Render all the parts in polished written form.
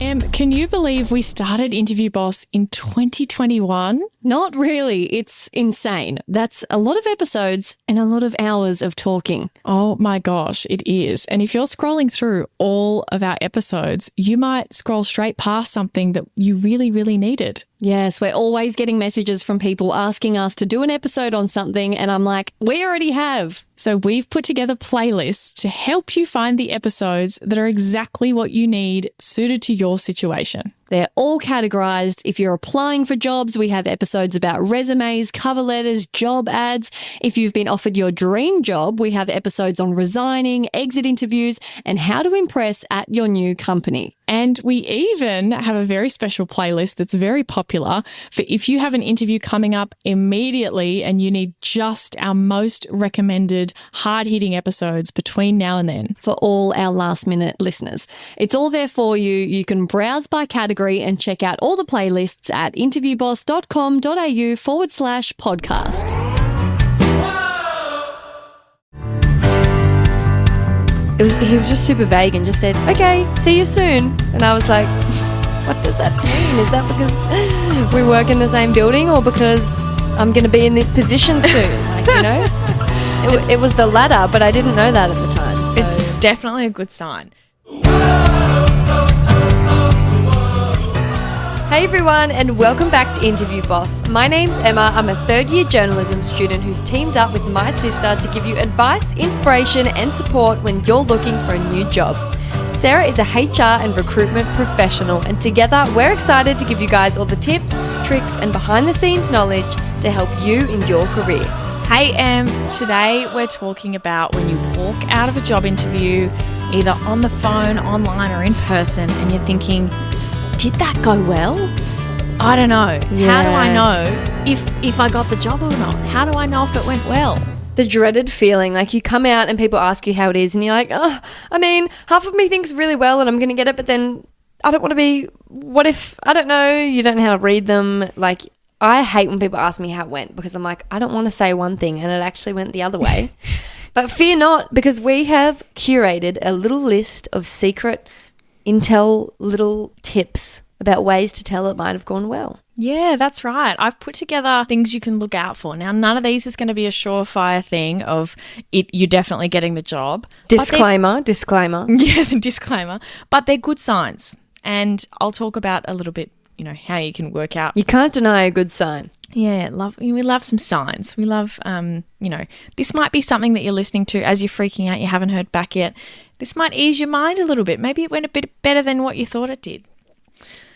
Can you believe we started Interview Boss in 2021? Not really. It's insane. That's a lot of episodes and a lot of hours of talking. Oh my gosh, it is. And if you're scrolling through all of our episodes, you might scroll straight past something that you really, really needed. Yes, we're always getting messages from people asking us to do an episode on something, and I'm like, we already have. So we've put together playlists to help you find the episodes that are exactly what you need, suited to your situation. They're all categorized. If you're applying for jobs, we have episodes about resumes, cover letters, job ads. If you've been offered your dream job, we have episodes on resigning, exit interviews, and how to impress at your new company. And we even have a very special playlist that's very popular for if you have an interview coming up immediately and you need just our most recommended hard-hitting episodes between now and then. For all our last-minute listeners. It's all there for you. You can browse by category and check out all the playlists at interviewboss.com.au/podcast. He was just super vague and just said, okay, see you soon. And I was like, what does that mean? Is that because we work in the same building or because I'm going to be in this position soon? Like, you know, it was the latter, but I didn't know that at the time. So. It's definitely a good sign. Hey everyone, and welcome back to Interview Boss. My name's Emma. I'm a third-year journalism student who's teamed up with my sister to give you advice, inspiration, and support when you're looking for a new job. Sarah is a HR and recruitment professional, and together we're excited to give you guys all the tips, tricks, and behind-the-scenes knowledge to help you in your career. Hey Em, today we're talking about when you walk out of a job interview, either on the phone, online, or in person, and you're thinking, did that go well? I don't know. Yeah. How do I know if I got the job or not? How do I know if it went well? The dreaded feeling, like you come out and people ask you how it is and you're like, oh, I mean, half of me thinks really well and I'm going to get it, but then I don't want to be, what if, I don't know, you don't know how to read them. Like, I hate when people ask me how it went because I'm like, I don't want to say one thing and it actually went the other way. But fear not, because we have curated a little list of secret intel little tips about ways to tell it might have gone well. Yeah, that's right. I've put together things you can look out for. Now, none of these is going to be a surefire thing of it. You're definitely getting the job. Disclaimer. Yeah, the disclaimer. But they're good signs. And I'll talk about a little bit, you know, how you can work out. You can't deny a good sign. Yeah, we love some signs. We love, you know, this might be something that you're listening to as you're freaking out, you haven't heard back yet. This might ease your mind a little bit. Maybe it went a bit better than what you thought it did.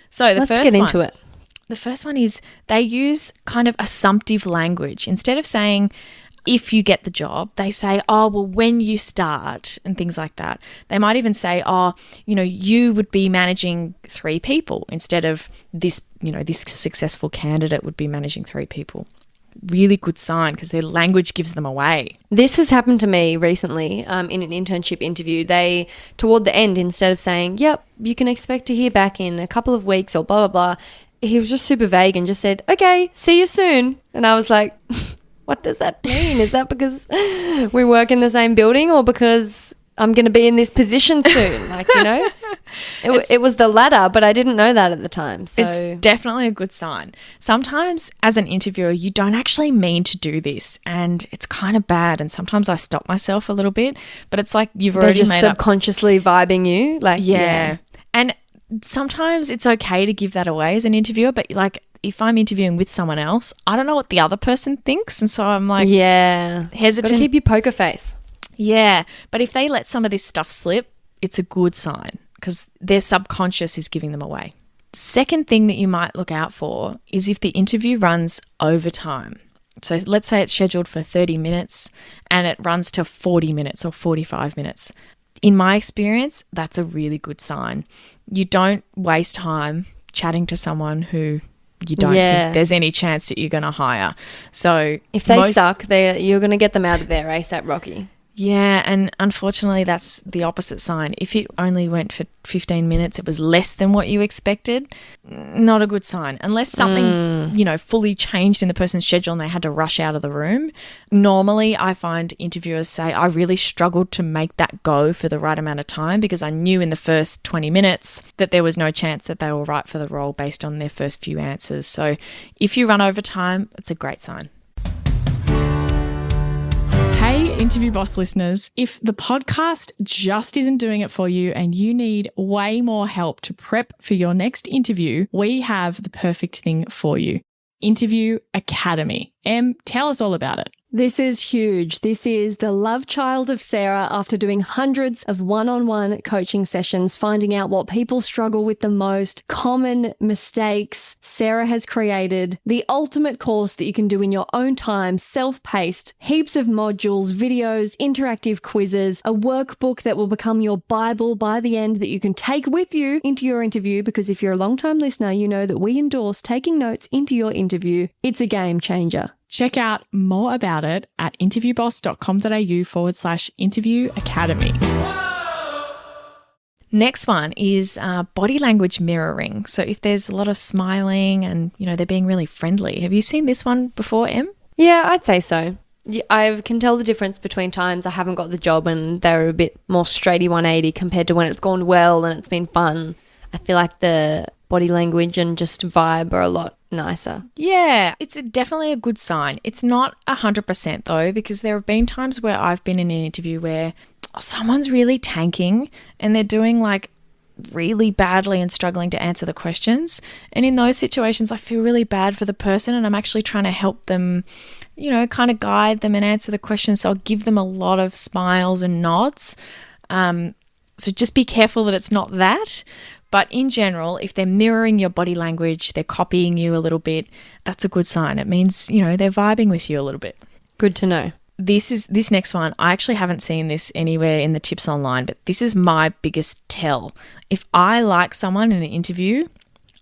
So Let's get into it. The first one is they use kind of assumptive language. Instead of saying, if you get the job, they say, oh, well, when you start and things like that. They might even say, oh, you know, you would be managing 3 people instead of this, you know, this successful candidate would be managing 3 people. Really good sign because their language gives them away. This has happened to me recently in an internship interview. They, toward the end, instead of saying, yep, you can expect to hear back in a couple of weeks or blah, blah, blah, he was just super vague and just said, okay, see you soon. And I was like, what does that mean? Is that because we work in the same building or because I'm going to be in this position soon? Like, you know, it was the latter, but I didn't know that at the time. So it's definitely a good sign. Sometimes as an interviewer, you don't actually mean to do this and it's kind of bad. And sometimes I stop myself a little bit, but it's like you've already just made subconsciously vibing you. Like, yeah. And sometimes it's okay to give that away as an interviewer, but like if I'm interviewing with someone else, I don't know what the other person thinks. And so I'm like, hesitant. Gotta keep your poker face. Yeah. But if they let some of this stuff slip, it's a good sign because their subconscious is giving them away. Second thing that you might look out for is if the interview runs over time. So let's say it's scheduled for 30 minutes and it runs to 40 minutes or 45 minutes. In my experience, that's a really good sign. You don't waste time chatting to someone who you don't think there's any chance that you're going to hire. So if they suck, you're going to get them out of there ASAP Rocky. Yeah, and unfortunately that's the opposite sign. If it only went for 15 minutes, it was less than what you expected, not a good sign. Unless something, fully changed in the person's schedule and they had to rush out of the room. Normally I find interviewers say, I really struggled to make that go for the right amount of time because I knew in the first 20 minutes that there was no chance that they were right for the role based on their first few answers. So if you run over time, it's a great sign. Hey, Interview Boss listeners, if the podcast just isn't doing it for you and you need way more help to prep for your next interview, we have the perfect thing for you. Interview Academy. Em, tell us all about it. This is huge. This is the love child of Sarah after doing hundreds of one-on-one coaching sessions, finding out what people struggle with the most, common mistakes. Sarah has created the ultimate course that you can do in your own time, self-paced, heaps of modules, videos, interactive quizzes, a workbook that will become your Bible by the end that you can take with you into your interview, because if you're a long-time listener, you know that we endorse taking notes into your interview. It's a game changer. Check out more about it at interviewboss.com.au/interview academy. Next one is body language mirroring. So if there's a lot of smiling and, they're being really friendly. Have you seen this one before, Em? Yeah, I'd say so. I can tell the difference between times I haven't got the job and they're a bit more straighty 180 compared to when it's gone well and it's been fun. I feel like the body language and just vibe are a lot nicer. Yeah, it's definitely a good sign. It's not 100% though, because there have been times where I've been in an interview where someone's really tanking and they're doing like really badly and struggling to answer the questions. And in those situations, I feel really bad for the person and I'm actually trying to help them, kind of guide them and answer the questions. So I'll give them a lot of smiles and nods. So just be careful that it's not that. But in general, if they're mirroring your body language, they're copying you a little bit, that's a good sign. It means, they're vibing with you a little bit. Good to know. This next one, I actually haven't seen this anywhere in the tips online, but this is my biggest tell. If I like someone in an interview,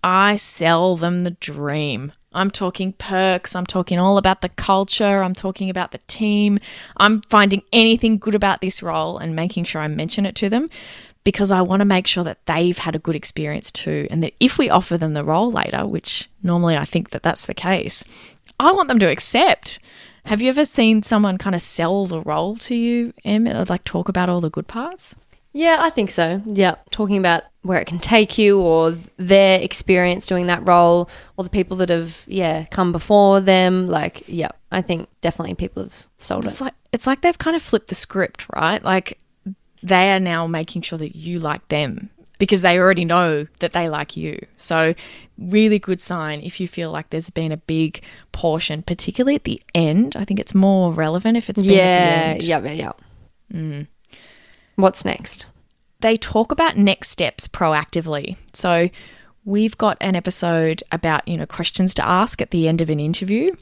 I sell them the dream. I'm talking perks. I'm talking all about the culture. I'm talking about the team. I'm finding anything good about this role and making sure I mention it to them, because I want to make sure that they've had a good experience too, and that if we offer them the role later, which normally I think that that's the case, I want them to accept. Have you ever seen someone kind of sell the role to you, Em, and like talk about all the good parts? Yeah, I think so. Yeah, talking about where it can take you or their experience doing that role or the people that have, come before them. I think definitely people have sold it. It's like they've kind of flipped the script, right? Like, they are now making sure that you like them because they already know that they like you. So really good sign if you feel like there's been a big portion, particularly at the end. I think it's more relevant if it's been at the end. Yeah. What's next? They talk about next steps proactively. So we've got an episode about, questions to ask at the end of an interview.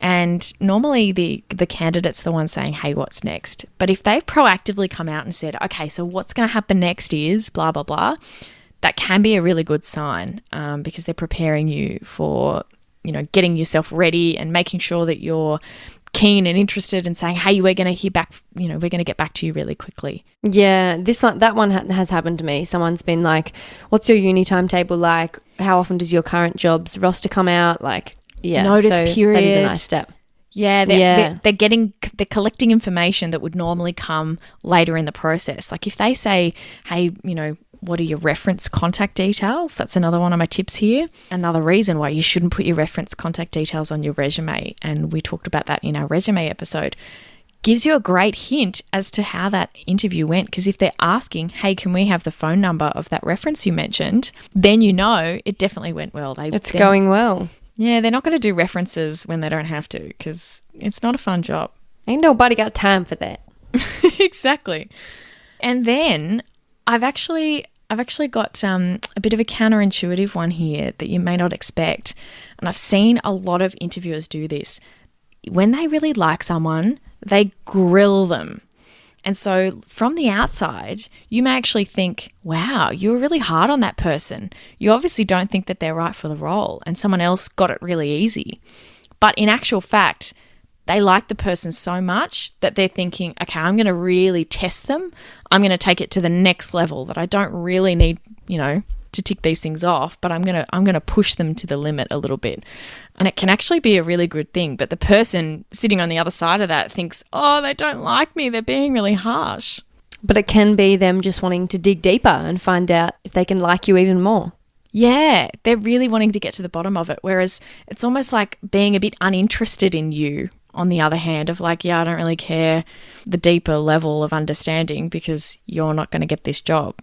And normally the candidate's the one saying, hey, what's next? But if they've proactively come out and said, okay, so what's going to happen next is blah, blah, blah, that can be a really good sign because they're preparing you for, getting yourself ready and making sure that you're keen and interested and saying, hey, we're going to hear back, we're going to get back to you really quickly. Yeah, that one has happened to me. Someone's been like, what's your uni timetable like? How often does your current job's roster come out? Notice period. That is a nice step. Yeah, they're collecting information that would normally come later in the process. Like if they say, hey, what are your reference contact details? That's another one of my tips here. Another reason why you shouldn't put your reference contact details on your resume, and we talked about that in our resume episode, gives you a great hint as to how that interview went. Because if they're asking, hey, can we have the phone number of that reference you mentioned, then it definitely went well. It's going well. Yeah, they're not going to do references when they don't have to because it's not a fun job. Ain't nobody got time for that. Exactly. And then I've actually got a bit of a counterintuitive one here that you may not expect. And I've seen a lot of interviewers do this. When they really like someone, they grill them. And so from the outside, you may actually think, wow, you were really hard on that person. You obviously don't think that they're right for the role and someone else got it really easy. But in actual fact, they like the person so much that they're thinking, okay, I'm going to really test them. I'm going to take it to the next level that I don't really need, to tick these things off, but I'm going to push them to the limit a little bit. And it can actually be a really good thing. But the person sitting on the other side of that thinks, oh, they don't like me. They're being really harsh. But it can be them just wanting to dig deeper and find out if they can like you even more. Yeah, they're really wanting to get to the bottom of it. Whereas it's almost like being a bit uninterested in you, on the other hand, of like, yeah, I don't really care the deeper level of understanding because you're not going to get this job,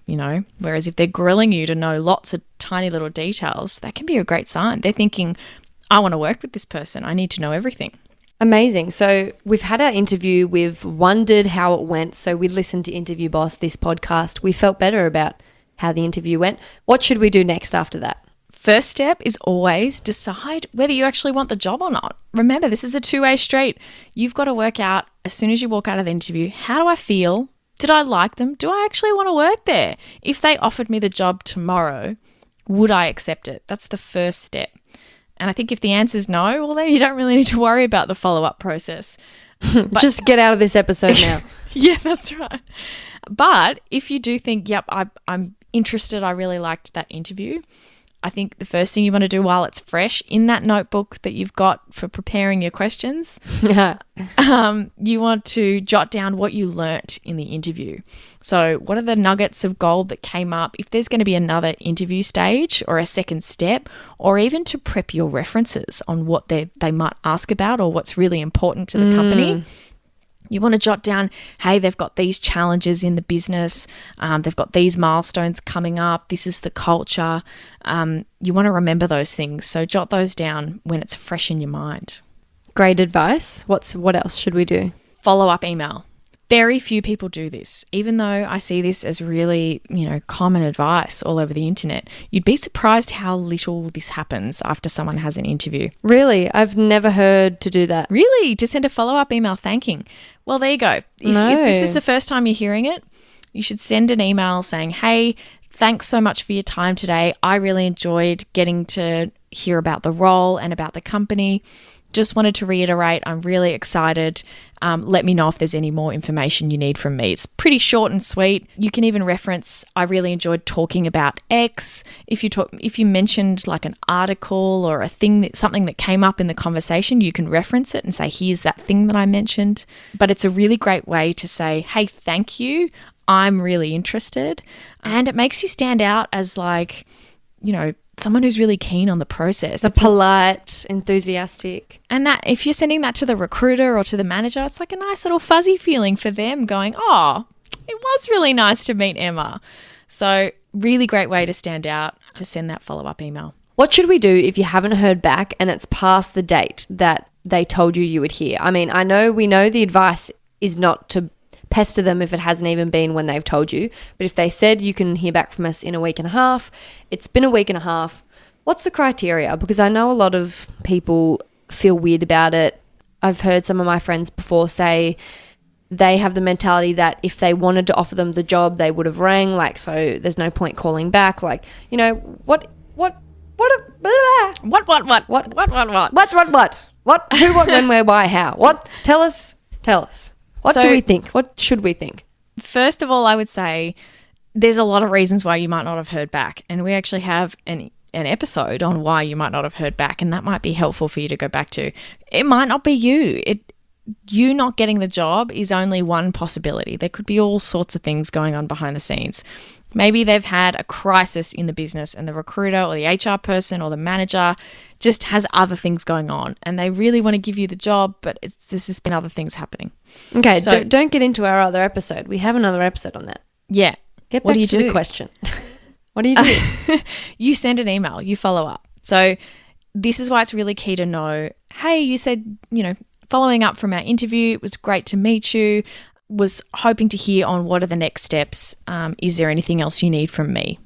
Whereas if they're grilling you to know lots of tiny little details, that can be a great sign. They're thinking, I want to work with this person. I need to know everything. Amazing. So we've had our interview. We've wondered how it went. So we listened to Interview Boss, this podcast. We felt better about how the interview went. What should we do next after that? First step is always decide whether you actually want the job or not. Remember, this is a two-way street. You've got to work out as soon as you walk out of the interview, how do I feel? Did I like them? Do I actually want to work there? If they offered me the job tomorrow, would I accept it? That's the first step. And I think if the answer is no, well, then you don't really need to worry about the follow-up process. Just get out of this episode now. Yeah, that's right. But if you do think, yep, I'm interested, I really liked that interview, I think the first thing you want to do while it's fresh in that notebook that you've got for preparing your questions, you want to jot down what you learnt in the interview. So what are the nuggets of gold that came up? If there's going to be another interview stage or a second step, or even to prep your references on what they might ask about or what's really important to the company. You want to jot down, hey, they've got these challenges in the business. They've got these milestones coming up. This is the culture. You want to remember those things. So jot those down when it's fresh in your mind. Great advice. What else should we do? Follow-up email. Very few people do this, even though I see this as really, common advice all over the internet. You'd be surprised how little this happens after someone has an interview. Really? I've never heard to do that. Really? To send a follow-up email thanking. Well, there you go. If this is the first time you're hearing it, you should send an email saying, hey, thanks so much for your time today. I really enjoyed getting to hear about the role and about the company. Just wanted to reiterate, I'm really excited. Let me know if there's any more information you need from me. It's pretty short and sweet. You can even reference, I really enjoyed talking about X. If you mentioned like an article or something that came up in the conversation, you can reference it and say, here's that thing that I mentioned. But it's a really great way to say, hey, thank you. I'm really interested. And it makes you stand out as like, someone who's really keen on the process. Polite, enthusiastic. And that if you're sending that to the recruiter or to the manager, it's like a nice little fuzzy feeling for them going, oh, it was really nice to meet Emma. So really great way to stand out, to send that follow-up email. What should we do if you haven't heard back and it's past the date that they told you would hear? I mean, we know the advice is not to pester them if it hasn't even been when they've told you. But if they said you can hear back from us in a week and a half, it's been a week and a half. What's the criteria? Because I know a lot of people feel weird about it. I've heard some of my friends before say they have the mentality that if they wanted to offer them the job, they would have rang. Like, so there's no point calling back. Like, what? Who, what, when, where, why, how? What? Tell us. What do we think? What should we think? First of all, I would say there's a lot of reasons why you might not have heard back. And we actually have an episode on why you might not have heard back. And that might be helpful for you to go back to. It might not be you. You not getting the job is only one possibility. There could be all sorts of things going on behind the scenes. Maybe they've had a crisis in the business and the recruiter or the HR person or the manager just has other things going on and they really want to give you the job, but there's just been other things happening. Okay, so don't get into our other episode. We have another episode on that. Yeah. Get back to the question. What do you do? You send an email. You follow up. So this is why it's really key to know, hey, you said, following up from our interview, it was great to meet you. Was hoping to hear on what are the next steps. Is there anything else you need from me?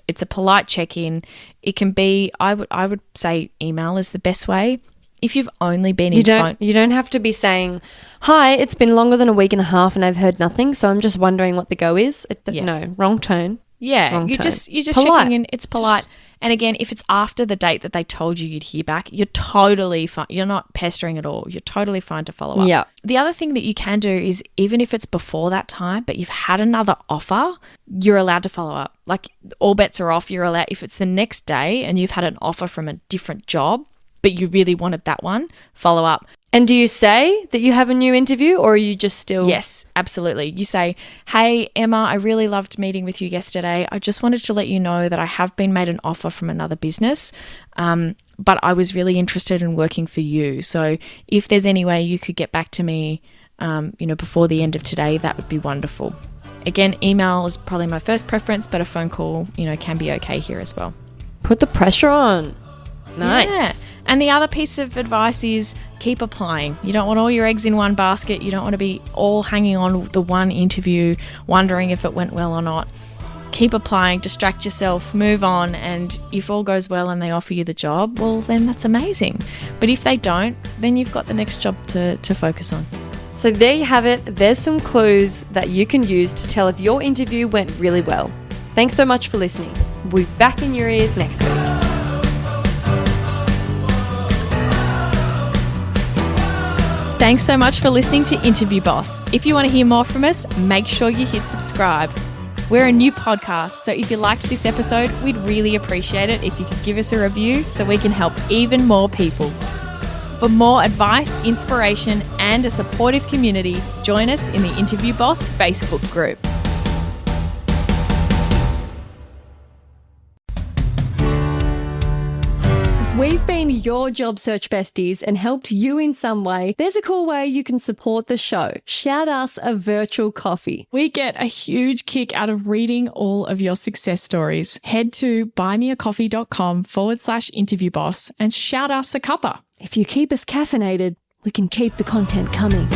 It's a polite check-in. It can be, I would say email is the best way. If you've only been you don't have to be saying, hi, it's been longer than a week and a half and I've heard nothing, so I'm just wondering what the go is. No, wrong tone. Yeah, Wrong you're tone. just Polite. checking in. It's polite. And again, if it's after the date that they told you you'd hear back, you're totally fine. You're not pestering at all. You're totally fine to follow up. Yeah. The other thing that you can do is even if it's before that time, but you've had another offer, you're allowed to follow up. Like all bets are off. You're allowed, if it's the next day and you've had an offer from a different job, but you really wanted that one, follow up. And do you say that you have a new interview, or are you just still... Yes, absolutely. You say, hey, Emma, I really loved meeting with you yesterday. I just wanted to let you know that I have been made an offer from another business, but I was really interested in working for you. So if there's any way you could get back to me, before the end of today, that would be wonderful. Again, email is probably my first preference, but a phone call, can be okay here as well. Put the pressure on. Nice. Yeah. And the other piece of advice is keep applying. You don't want all your eggs in one basket. You don't want to be all hanging on the one interview, wondering if it went well or not. Keep applying, distract yourself, move on, and if all goes well and they offer you the job, well, then that's amazing. But if they don't, then you've got the next job to focus on. So there you have it. There's some clues that you can use to tell if your interview went really well. Thanks so much for listening. We'll be back in your ears next week. Thanks so much for listening to Interview Boss. If you want to hear more from us, make sure you hit subscribe. We're a new podcast, so if you liked this episode, we'd really appreciate it if you could give us a review so we can help even more people. For more advice, inspiration, and a supportive community, join us in the Interview Boss Facebook group. If we've been your job search besties and helped you in some way, there's a cool way you can support the show. Shout us a virtual coffee. We get a huge kick out of reading all of your success stories. Head to buymeacoffee.com/interviewboss and shout us a cuppa. If you keep us caffeinated, we can keep the content coming.